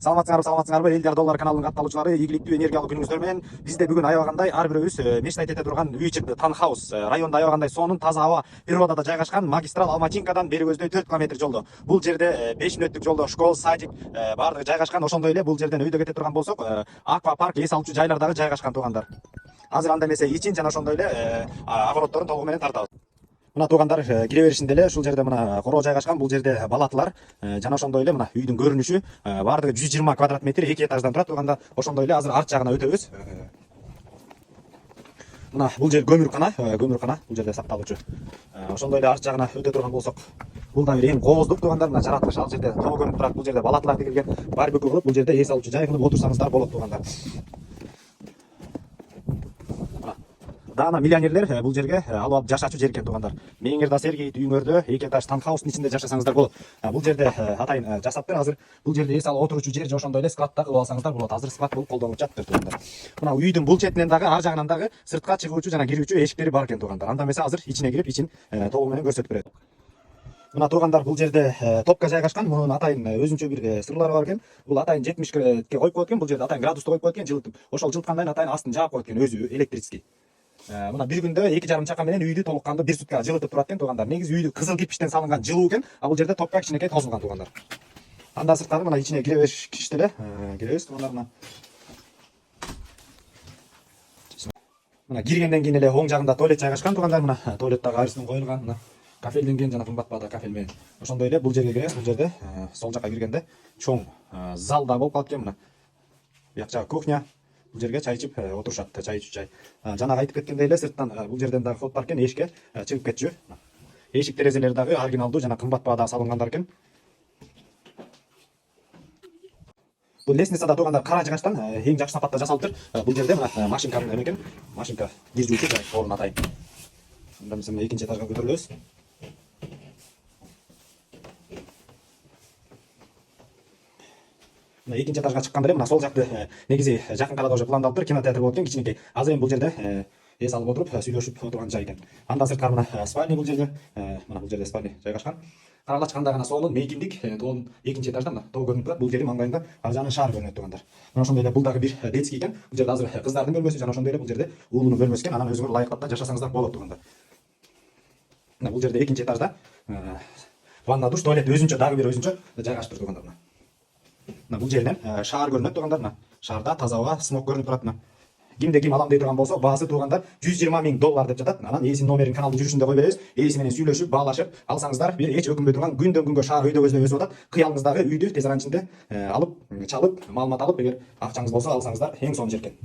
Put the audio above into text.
Саламатсыңарбы эл доллар каналынын катталуучулары, ийгиликтүү энергиялык күнүңүздөр менен бизде бүгүн аябагандай ар бирөөбүз мечтать эте турган үй чыкты. Танхаус районунда аябагандай сонун, таза аба природада жайгашкан магистрал Алмачинкадан бери көздөй 4 километр жолдо. Бул жерде 5 мүнөттүк жолдо школ, садик баардыгы жайгашкан. Ошондой эле бул жерден өйдө кете турган болсок, аква парк, эс алуучу жайлар дагы жайгашкан туугандар. Азыр анда эмесе ичин жана ошондой эле огороддорун толугу менен тартабыз. Мына туугандар, кире беришинде эле ушул жерде мына короо жайгашкан. Бул жерде балатлар жана ошондой эле мына үйдүн көрүнүшү баардыгы 120 квадрат метр, 2 этаждан турат туугандар. Ошондой эле азыр арт жагына өтөбүз. Мына бул жер көмүркана, бул жерде сакталуучу. Ошондой эле арт жагына өтө турган болсок, бул да бир эң кооздук туугандар. Мына жараткыч ал жерде тоо көрүнүп турат. Бул жерде балатлар тигилген, барбекю кылып, бул жерде эс алуучу жай кылып отурсаңыздар болот туугандар. Даана миллионерлер бул жерге алып жашачу жер экен туугандар. Мээңер да сергейт үйүңөрдө 2 этаж танхаустун ичинде жашасаңыздар болот. Бул жерде атайын жасаптыр. Азыр бул жерде эс алып отуручу жер же ошондой эле складта кылып алсаңыздар болот. Азыр склад болуп колдонулуп жатыптыр туугандар. Мына үйдүн бул четинен дагы ар жагынан дагы сыртка чыгуучу жана кирүүчү эшиктери бар экен туугандар. Анда эмесе азыр ичине кирип, ичин толугу менен көрсөтүп берет. Мына туугандар, бул жерде топка жайгашкан. Мунун атайын өзүнчө бир сырлары бар экен. Бул атайын 70 ке коюп коет экен. Бул жерде атайын градусту коюп коет экен, жылытып. Ошол жылыткандан кийин атайын астын жаап коет экен өзү электрический. Мына бир күндө 2,5 чака менен үйдү толукканды 1 сутка жылытып турат экен туугандар. Негизи үйдү кызыл кирпичтен салынган жылуу экен, а бул жерде топка кичинекей тозулган туугандар. Анда сырткары мына ичине кире бериш кириште эле киребиз туугандар. Мына киргенден кийин эле оң жагында туалет жайгашкан туугандар. Мына туалет дагы арысын коюлган, мына кафелденген жана кымбат баада кафел менен. Ошондой эле бул жерге киребиз. Бул жерде сол жакка киргенде чоң зал да болуп калат экен. Мына бияк жагы кухня. Бул жерге чай ичип отурушат, чай ичүү жай. Жанагы айтып кеткендей эле сырттан бул жерден дагы вход бар экен, эшикке чыгып кетчү. Эшик терезелери дагы оригиналдуу жана кымбат баада салынгандар экен. Бул лестницада туугандар кара жыгачтан эң жакшы сапатта жасалыптыр. Бул жерде мына машинка эме экен, машинка кирүүчү жай орун атайын. Анда эмесе мына экинчи этажга көтөрүлөбүз. Экинчи этажга чыкканда эле мына сол жакты негизи жакын арада уже пландалыптыр, кинотеатр болот экен кичинекей. Азыр эми бул жерде эс алып отуруп сүйлөшүп отурган жай экен. Андан сырткары мына спальня бул жерде. Мына бул жерде спальня жайгашкан. Карала чыкканда гана солун мейкиндик, тоонун экинчи этажда мына тоо көрүнүп турат. Бул жери маңдайында ар жагынан шаар көрүнөт туугандар. Мына ошондой эле бул дагы бир детский экен. Бул жерде азыр кыздардын бөлмөсү жана ошондой эле бул жерде уулунун бөлмөсү экен. Анан өзүңөр ылайыктап да жашасаңыздар болот туугандар. Мына бул жерде экинчи этажда ванна, душ, туалет өзүнчө дагы бир өзүнчө жайгашыптыр туугандар. Мына бул жеринен шаар көрүнөт туугандар. Мына шаарда таза аба, смог көрүнүп турат. Мына кимде ким алам дей турган болсо, баасы туугандар $120,000 деп жатат. Анан ээсинин номерин каналдын жүрүшүндө коюп беребиз. Ээси менен сүйлөшүп, баалашып алсаңыздар, бир эч өкүнбөй турган күндөн күнгө шаар өйдө көздөй өсүп атат. Кыялыңыздагы үйдү тез арада ичинде алып, чалып, маалымат алып, эгер акчаңыз болсо алсаңыздар эң сонун жер экен.